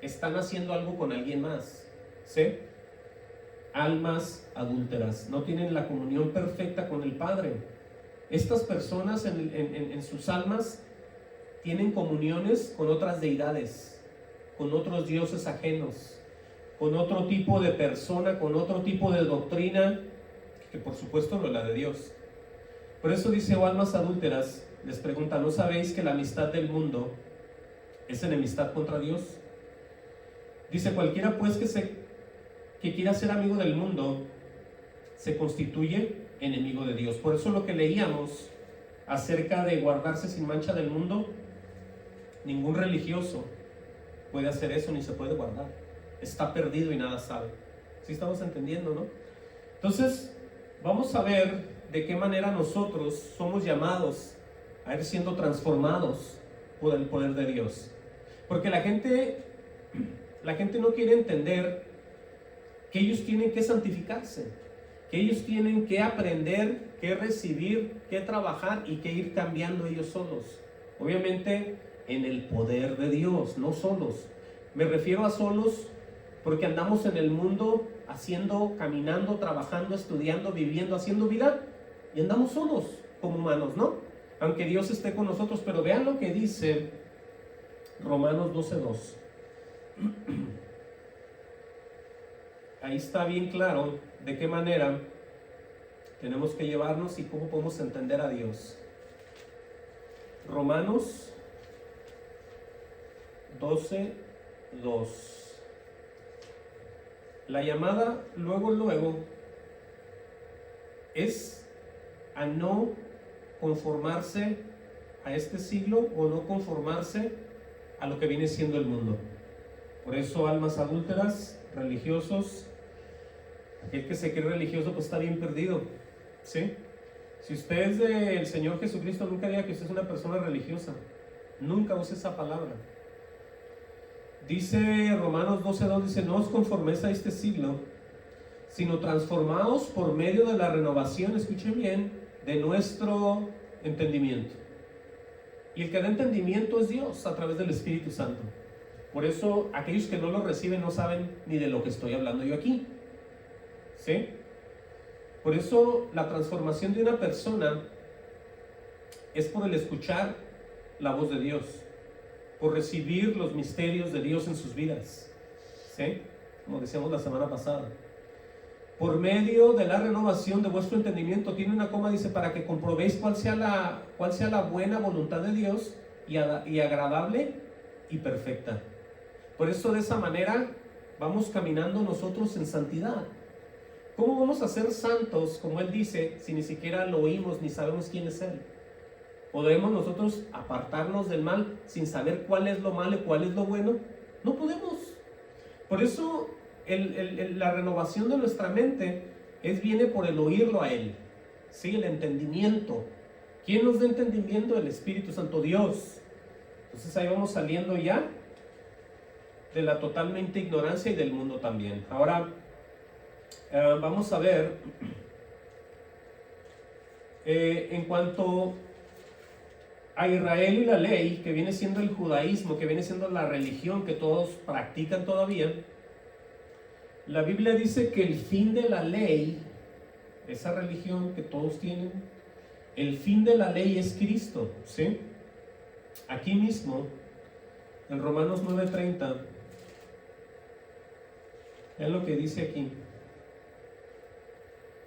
están haciendo algo con alguien más. ¿Sí? Almas adúlteras. No tienen la comunión perfecta con el Padre. Estas personas en sus almas tienen comuniones con otras deidades, con otros dioses ajenos, con otro tipo de persona, con otro tipo de doctrina, que por supuesto no es la de Dios. Por eso dice, oh almas adúlteras, les pregunta, ¿no sabéis que la amistad del mundo es enemistad contra Dios? Dice, cualquiera pues que quiera ser amigo del mundo, se constituye enemigo de Dios. Por eso lo que leíamos acerca de guardarse sin mancha del mundo, ningún religioso puede hacer eso ni se puede guardar. Está perdido y nada sabe. ¿Sí estamos entendiendo, no? Entonces, vamos a ver de qué manera nosotros somos llamados a ir siendo transformados por el poder de Dios. Porque la gente no quiere entender que ellos tienen que santificarse, que ellos tienen que aprender, que recibir, que trabajar y que ir cambiando ellos solos. Obviamente en el poder de Dios, no solos. Me refiero a solos porque andamos en el mundo haciendo, caminando, trabajando, estudiando, viviendo, haciendo vida, y andamos solos como humanos, ¿no? Aunque Dios esté con nosotros. Pero vean lo que dice Romanos 12:2. Ahí está bien claro de qué manera tenemos que llevarnos y cómo podemos entender a Dios. Romanos 12:2. La llamada luego es a no conformarse a este siglo o no conformarse a lo que viene siendo el mundo. Por eso almas adúlteras, religiosos, aquel que se cree religioso pues está bien perdido, ¿sí? Si usted es del Señor Jesucristo, nunca diga que usted es una persona religiosa. Nunca use esa palabra. Dice Romanos 12:2, dice, no os conforméis a este siglo, sino transformaos por medio de la renovación, escuchen bien, de nuestro entendimiento. Y el que da entendimiento es Dios a través del Espíritu Santo. Por eso aquellos que no lo reciben no saben ni de lo que estoy hablando yo aquí, ¿sí? Por eso la transformación de una persona es por el escuchar la voz de Dios, por recibir los misterios de Dios en sus vidas, ¿sí? Como decíamos la semana pasada. Por medio de la renovación de vuestro entendimiento, tiene una coma, dice, para que comprobéis cuál sea la buena voluntad de Dios y agradable y perfecta. Por eso de esa manera vamos caminando nosotros en santidad. ¿Cómo vamos a ser santos, como Él dice, si ni siquiera lo oímos ni sabemos quién es Él? ¿Podemos nosotros apartarnos del mal sin saber cuál es lo malo y cuál es lo bueno? No podemos. Por eso la renovación de nuestra mente viene por el oírlo a Él, ¿sí? El entendimiento. ¿Quién nos da entendimiento? El Espíritu Santo, Dios. Entonces ahí vamos saliendo ya de la totalmente ignorancia y del mundo también. Ahora vamos a ver en cuanto a Israel y la ley, que viene siendo el judaísmo, que viene siendo la religión que todos practican todavía. La Biblia dice que el fin de la ley, esa religión que todos tienen, el fin de la ley es Cristo, ¿sí? Aquí mismo, en Romanos 9:30, es lo que dice aquí.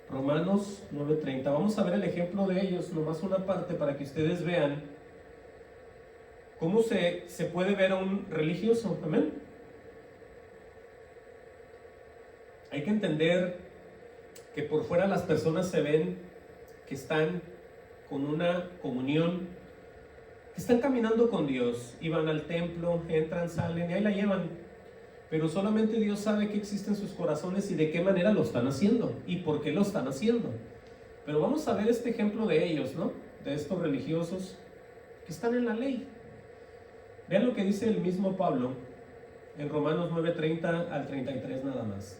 Romanos 9:30. Vamos a ver el ejemplo de ellos, nomás una parte para que ustedes vean cómo se puede ver a un religioso. Amén. Hay que entender que por fuera las personas se ven que están con una comunión, que están caminando con Dios, y van al templo, entran, salen y ahí la llevan. Pero solamente Dios sabe qué existe en sus corazones y de qué manera lo están haciendo y por qué lo están haciendo. Pero vamos a ver este ejemplo de ellos, ¿no? De estos religiosos que están en la ley. Vean lo que dice el mismo Pablo en Romanos 9:30 al 33 nada más.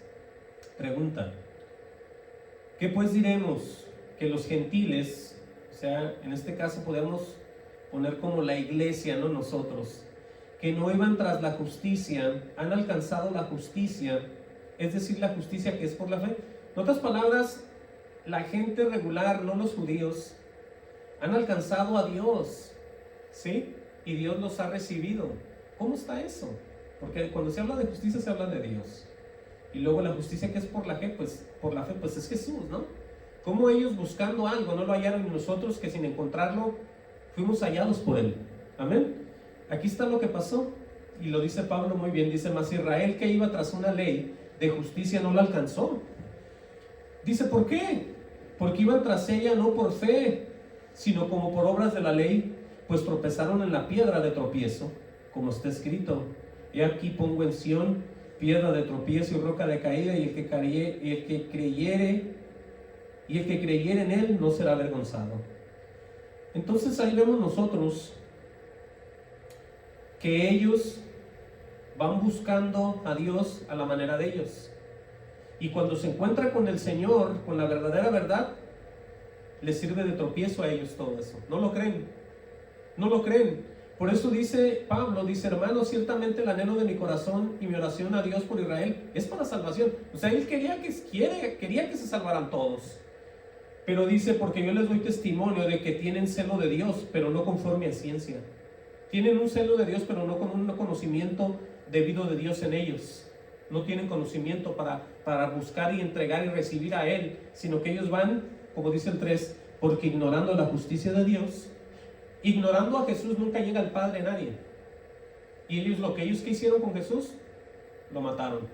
Pregunta: ¿qué pues diremos? Que los gentiles, o sea, en este caso podemos poner como la iglesia, no nosotros, que no iban tras la justicia, han alcanzado la justicia, es decir, la justicia que es por la fe. En otras palabras, la gente regular, no los judíos, han alcanzado a Dios, ¿sí? Y Dios los ha recibido. ¿Cómo está eso? Porque cuando se habla de justicia se habla de Dios. Y luego la justicia que es por la fe, pues es Jesús, ¿no? ¿Cómo ellos buscando algo no lo hallaron en nosotros, que sin encontrarlo fuimos hallados por Él? Amén. Aquí está lo que pasó, y lo dice Pablo muy bien, dice: mas Israel, que iba tras una ley de justicia, no la alcanzó. Dice: ¿por qué? Porque iban tras ella no por fe, sino como por obras de la ley, pues tropezaron en la piedra de tropiezo, como está escrito: he aquí pongo en Sión piedra de tropiezo y roca de caída, y el que creyere en Él no será avergonzado. Entonces ahí vemos nosotros que ellos van buscando a Dios a la manera de ellos, y cuando se encuentran con el Señor, con la verdadera verdad, les sirve de tropiezo a ellos todo eso. No lo creen, no lo creen. Por eso dice Pablo, dice: hermano, ciertamente el anhelo de mi corazón y mi oración a Dios por Israel es para salvación. O sea, él quería que se salvaran todos. Pero dice: porque yo les doy testimonio de que tienen celo de Dios, pero no conforme a ciencia. Tienen un celo de Dios, pero no con un conocimiento debido de Dios en ellos. No tienen conocimiento para buscar y entregar y recibir a Él, sino que ellos van, como dice el 3, porque ignorando la justicia de Dios, ignorando a Jesús, nunca llega al Padre nadie. Y ellos, lo que ellos que hicieron con Jesús, lo mataron.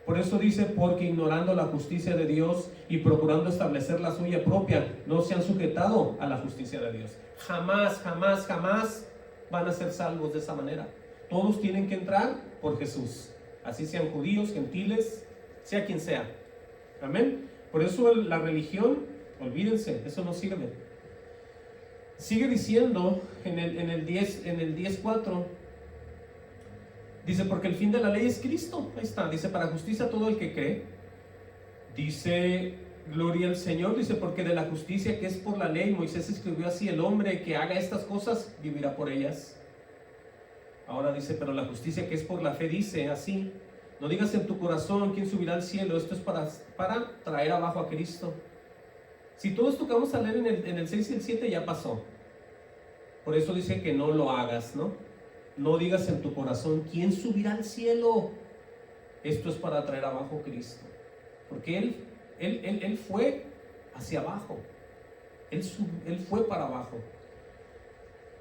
Por eso dice, porque ignorando la justicia de Dios y procurando establecer la suya propia, no se han sujetado a la justicia de Dios. Jamás, jamás, jamás van a ser salvos de esa manera. Todos tienen que entrar por Jesús, así sean judíos, gentiles, sea quien sea. Amén. Por eso la religión, olvídense, eso no sirve. Sigue diciendo en el 10:4, dice, porque el fin de la ley es Cristo. Ahí está, dice, para justicia todo el que cree. Dice, gloria al Señor, dice, porque de la justicia que es por la ley, Moisés escribió así, el hombre que haga estas cosas vivirá por ellas. Ahora dice, pero la justicia que es por la fe dice así, no digas en tu corazón quién subirá al cielo, esto es para traer abajo a Cristo. Si todo esto que vamos a leer en el 6 y el 7 ya pasó. Por eso dice que no lo hagas, ¿no? No digas en tu corazón quién subirá al cielo. Esto es para traer abajo a Cristo. Porque Él fue hacia abajo. Él fue para abajo.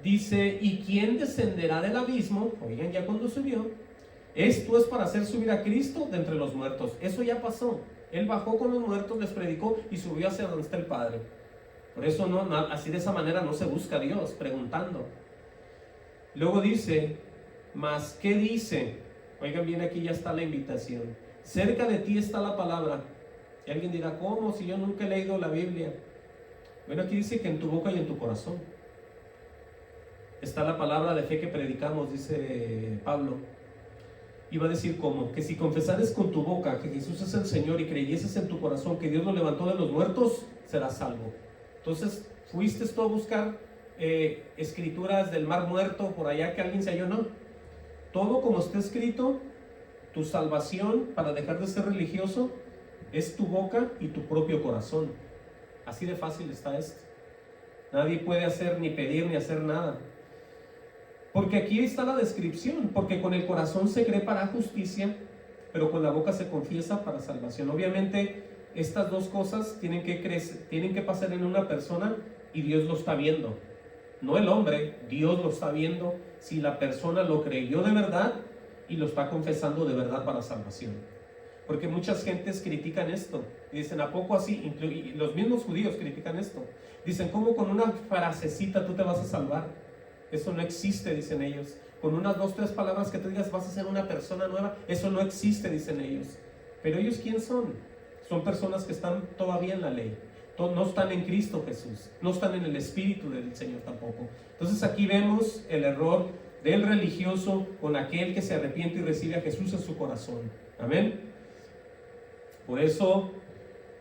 Dice, ¿y quién descenderá del abismo? Oigan, ya cuando subió. Esto es para hacer subir a Cristo de entre los muertos. Eso ya pasó. Él bajó con los muertos, les predicó y subió hacia donde está el Padre. Por eso así de esa manera no se busca a Dios, preguntando. Luego dice, ¿mas qué dice? Oigan bien, aquí ya está la invitación. Cerca de ti está la palabra. Y alguien dirá, ¿cómo? Si yo nunca he leído la Biblia. Bueno, aquí dice que en tu boca y en tu corazón está la palabra de fe que predicamos, dice Pablo. Y va a decir cómo, que si confesares con tu boca que Jesús es el Señor y creyeses en tu corazón que Dios lo levantó de los muertos, serás salvo. Entonces, ¿fuiste tú a buscar escrituras del mar muerto por allá que alguien se halló? No. Todo como está escrito, tu salvación para dejar de ser religioso es tu boca y tu propio corazón. Así de fácil está esto. Nadie puede hacer ni pedir ni hacer nada. Porque aquí está la descripción, porque con el corazón se cree para justicia, pero con la boca se confiesa para salvación. Obviamente estas dos cosas tienen que pasar en una persona y Dios lo está viendo. No el hombre, Dios lo está viendo si la persona lo creyó de verdad y lo está confesando de verdad para salvación. Porque muchas gentes critican esto y dicen, ¿a poco así? Y los mismos judíos critican esto. Dicen, ¿cómo con una frasecita tú te vas a salvar? Eso no existe, dicen ellos. Con unas 2, 3 palabras que te digas vas a ser una persona nueva, eso no existe, dicen ellos. Pero ellos, ¿quién son? Son personas que están todavía en la ley. No están en Cristo Jesús, no están en el Espíritu del Señor tampoco. Entonces aquí vemos el error del religioso con aquel que se arrepiente y recibe a Jesús en su corazón. Amén. Por eso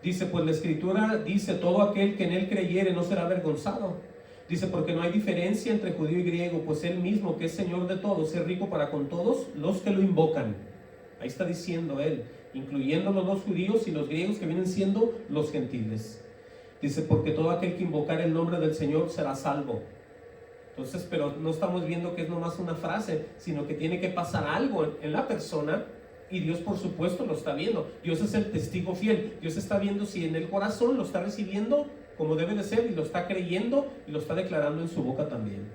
dice, pues la Escritura dice, todo aquel que en él creyere no será avergonzado. Dice, porque no hay diferencia entre judío y griego, pues él mismo, que es Señor de todos, es rico para con todos los que lo invocan. Ahí está diciendo él, incluyendo los dos judíos y los griegos que vienen siendo los gentiles. Dice, porque todo aquel que invocar el nombre del Señor será salvo. Entonces, pero no estamos viendo que es nomás una frase, sino que tiene que pasar algo en la persona. Y Dios, por supuesto, lo está viendo. Dios es el testigo fiel. Dios está viendo si en el corazón lo está recibiendo como debe de ser, y lo está creyendo y lo está declarando en su boca también.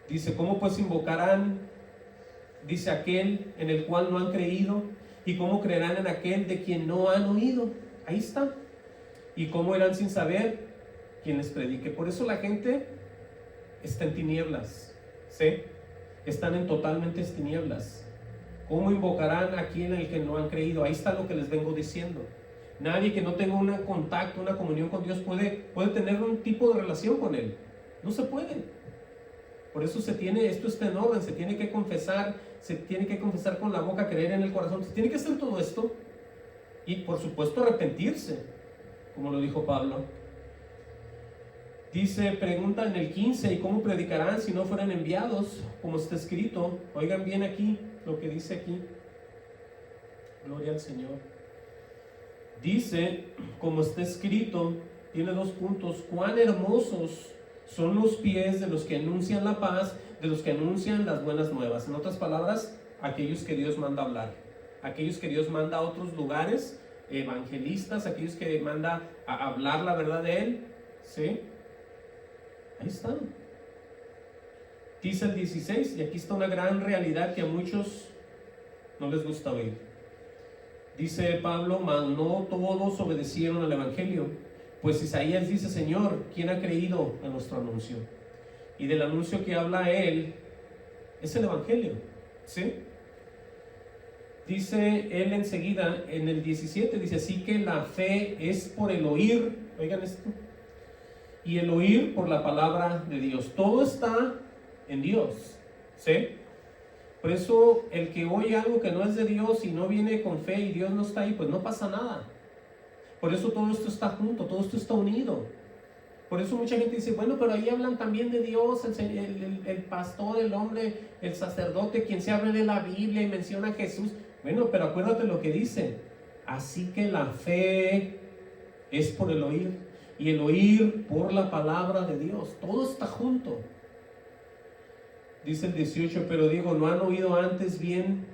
Dice, ¿cómo pues invocarán? Dice, aquel en el cual no han creído, y cómo creerán en aquel de quien no han oído. Ahí está. Y cómo irán sin saber quien les predique. Por eso la gente está en tinieblas, ¿sí? Están en totalmente tinieblas. ¿Cómo invocarán a aquel en el que no han creído? Ahí está lo que les vengo diciendo. Nadie que no tenga un contacto, una comunión con Dios puede tener un tipo de relación con Él. No se puede. Por eso esto está en orden, se tiene que confesar con la boca, creer en el corazón, se tiene que hacer todo esto y por supuesto arrepentirse, como lo dijo Pablo. Dice, pregunta en el 15, ¿y cómo predicarán si no fueran enviados? Como está escrito. Oigan bien aquí lo que dice aquí. Gloria al Señor. Dice, como está escrito, tiene 2 puntos, cuán hermosos son los pies de los que anuncian la paz, de los que anuncian las buenas nuevas. En otras palabras, aquellos que Dios manda a hablar, aquellos que Dios manda a otros lugares, evangelistas, aquellos que manda a hablar la verdad de Él. ¿Sí? Ahí está. Dice el 16, y aquí está una gran realidad que a muchos no les gusta oír. Dice Pablo, mas no todos obedecieron al Evangelio. Pues Isaías dice, Señor, ¿quién ha creído a nuestro anuncio? Y del anuncio que habla él es el Evangelio, ¿sí? Dice él enseguida en el 17, dice, así que la fe es por el oír, oigan esto, y el oír por la palabra de Dios. Todo está en Dios, ¿sí? Por eso el que oye algo que no es de Dios y no viene con fe y Dios no está ahí, pues no pasa nada. Por eso todo esto está junto, todo esto está unido. Por eso mucha gente dice, bueno, pero ahí hablan también de Dios, el pastor, el hombre, el sacerdote, quien se habla de la Biblia y menciona a Jesús. Bueno, pero acuérdate lo que dice. Así que la fe es por el oír, y el oír por la palabra de Dios. Todo está junto. Dice el 18, pero digo, ¿no han oído antes bien?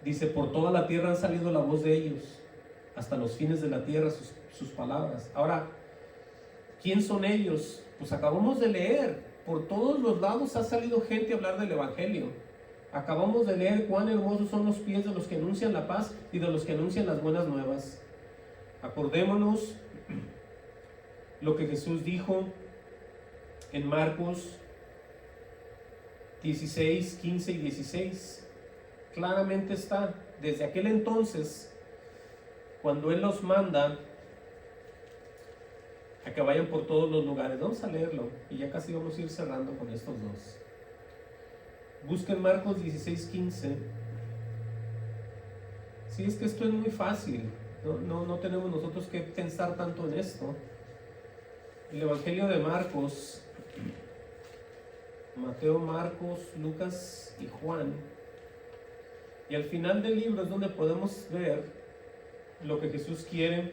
Dice, por toda la tierra han salido la voz de ellos, hasta los fines de la tierra sus palabras. Ahora, ¿quién son ellos? Pues acabamos de leer, por todos los lados ha salido gente a hablar del Evangelio. Acabamos de leer cuán hermosos son los pies de los que anuncian la paz y de los que anuncian las buenas nuevas. Acordémonos lo que Jesús dijo en Marcos 16, 15 y 16. Claramente está, desde aquel entonces, cuando Él los manda a que vayan por todos los lugares. Vamos a leerlo y ya casi vamos a ir cerrando con estos dos. Busquen Marcos 16, 15. Sí, es que esto es muy fácil. No tenemos nosotros que pensar tanto en esto. El Evangelio de Marcos, Mateo, Marcos, Lucas y Juan. Y al final del libro es donde podemos ver lo que Jesús quiere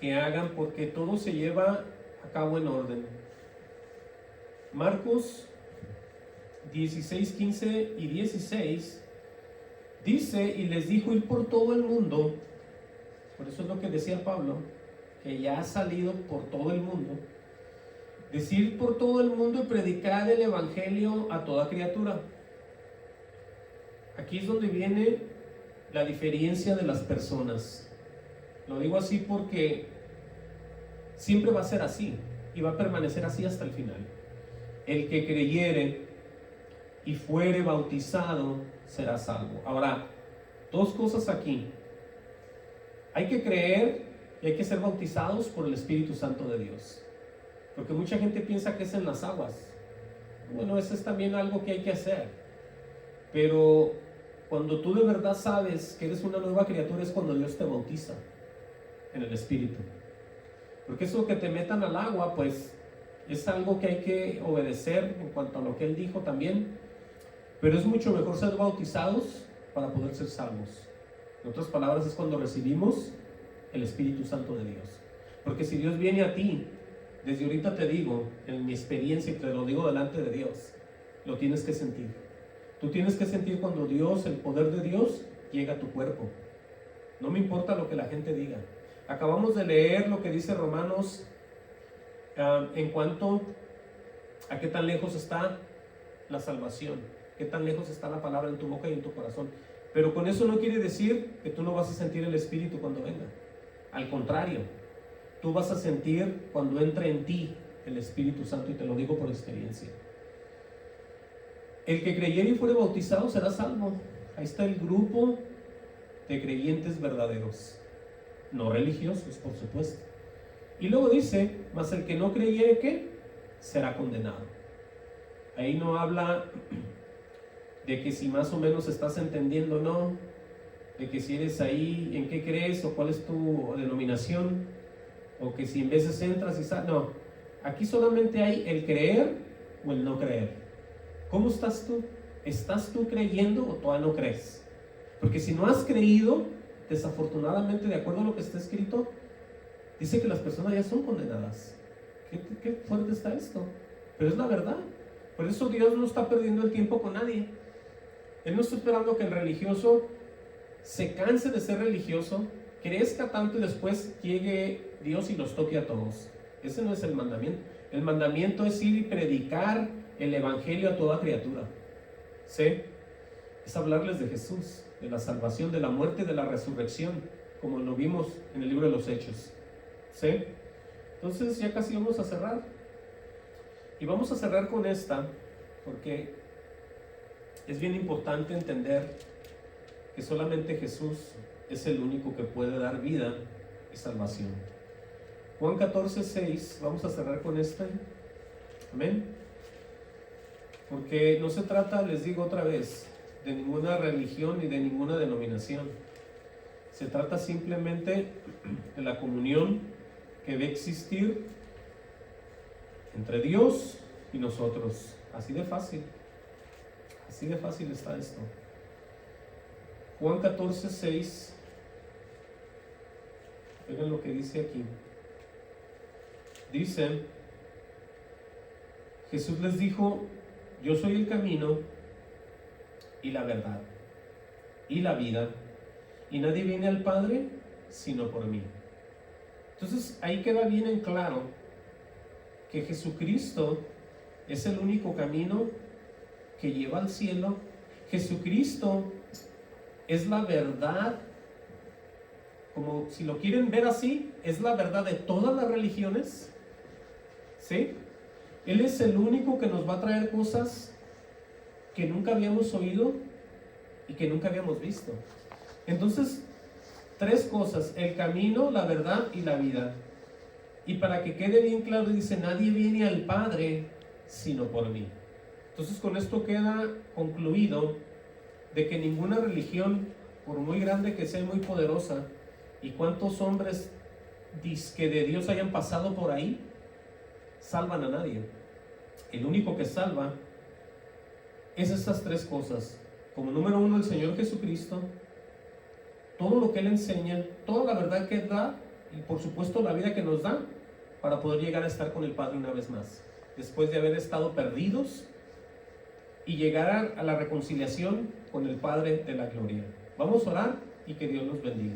que hagan, porque todo se lleva a cabo en orden. Marcos 16, 15 y 16 dice, y les dijo ir por todo el mundo. Por eso es lo que decía Pablo, que ya ha salido por todo el mundo. Decir por todo el mundo y predicar el Evangelio a toda criatura. Aquí es donde viene la diferencia de las personas. Lo digo así porque siempre va a ser así y va a permanecer así hasta el final. El que creyere y fuere bautizado será salvo. Ahora, dos cosas aquí. Hay que creer y hay que ser bautizados por el Espíritu Santo de Dios. Porque mucha gente piensa que es en las aguas. Bueno, eso es también algo que hay que hacer. Pero cuando tú de verdad sabes que eres una nueva criatura es cuando Dios te bautiza en el Espíritu. Porque eso que te metan al agua, pues es algo que hay que obedecer en cuanto a lo que Él dijo también. Pero es mucho mejor ser bautizados para poder ser salvos. En otras palabras, es cuando recibimos el Espíritu Santo de Dios. Porque si Dios viene a ti, desde ahorita te digo, en mi experiencia, y te lo digo delante de Dios, lo tienes que sentir. Tú tienes que sentir cuando Dios, el poder de Dios, llega a tu cuerpo. No me importa lo que la gente diga. Acabamos de leer lo que dice Romanos en cuanto a qué tan lejos está la salvación, qué tan lejos está la palabra en tu boca y en tu corazón. Pero con eso no quiere decir que tú no vas a sentir el Espíritu cuando venga. Al contrario, tú vas a sentir cuando entre en ti el Espíritu Santo, y te lo digo por experiencia. El que creyere y fuere bautizado será salvo. Ahí está el grupo de creyentes verdaderos, no religiosos, por supuesto. Y luego dice, mas el que no creyere, ¿qué? Será condenado. Ahí no habla de que si más o menos estás entendiendo o no, de que si eres ahí, en qué crees o cuál es tu denominación, o que si en veces entras y sales. No, aquí solamente hay el creer o el no creer. ¿Cómo estás tú? ¿Estás tú creyendo o todavía no crees? Porque si no has creído, desafortunadamente, de acuerdo a lo que está escrito, dice que las personas ya son condenadas. ¿Qué fuerte está esto? Pero es la verdad. Por eso Dios no está perdiendo el tiempo con nadie. Él no está esperando que el religioso se canse de ser religioso, crezca tanto y después llegue Dios y los toque a todos. Ese no es el mandamiento. El mandamiento es ir y predicar el Evangelio a toda criatura. ¿Sí? es hablarles de Jesús, de la salvación, de la muerte y de la resurrección, como lo vimos en el libro de los Hechos. ¿Sí? Entonces ya casi vamos a cerrar. Y vamos a cerrar con esta, porque es bien importante entender que solamente Jesús es el único que puede dar vida y salvación. Juan 14:6, vamos a cerrar con esta. Amén. Porque no se trata, les digo otra vez, de ninguna religión ni de ninguna denominación. Se trata simplemente de la comunión que debe existir entre Dios y nosotros. Así de fácil. Así de fácil está esto. Juan 14:6. Vean lo que dice aquí. Dice, Jesús les dijo: yo soy el camino y la verdad y la vida, y nadie viene al Padre sino por mí. Entonces ahí queda bien en claro que Jesucristo es el único camino que lleva al cielo. Jesucristo es la verdad, como si lo quieren ver así, es la verdad de todas las religiones. ¿Sí? Él es el único que nos va a traer cosas que nunca habíamos oído y que nunca habíamos visto. Entonces, tres cosas: el camino, la verdad y la vida. Y para que quede bien claro, dice: nadie viene al Padre sino por mí. Entonces con esto queda concluido de que ninguna religión, por muy grande que sea y muy poderosa, y cuántos hombres dizque de Dios hayan pasado por ahí, salvan a nadie. El único que salva es estas tres cosas. Como número uno, el Señor Jesucristo, todo lo que Él enseña, toda la verdad que Él da, y por supuesto la vida que nos da para poder llegar a estar con el Padre una vez más, después de haber estado perdidos, y llegar a la reconciliación con el Padre de la gloria. Vamos a orar y que Dios nos bendiga.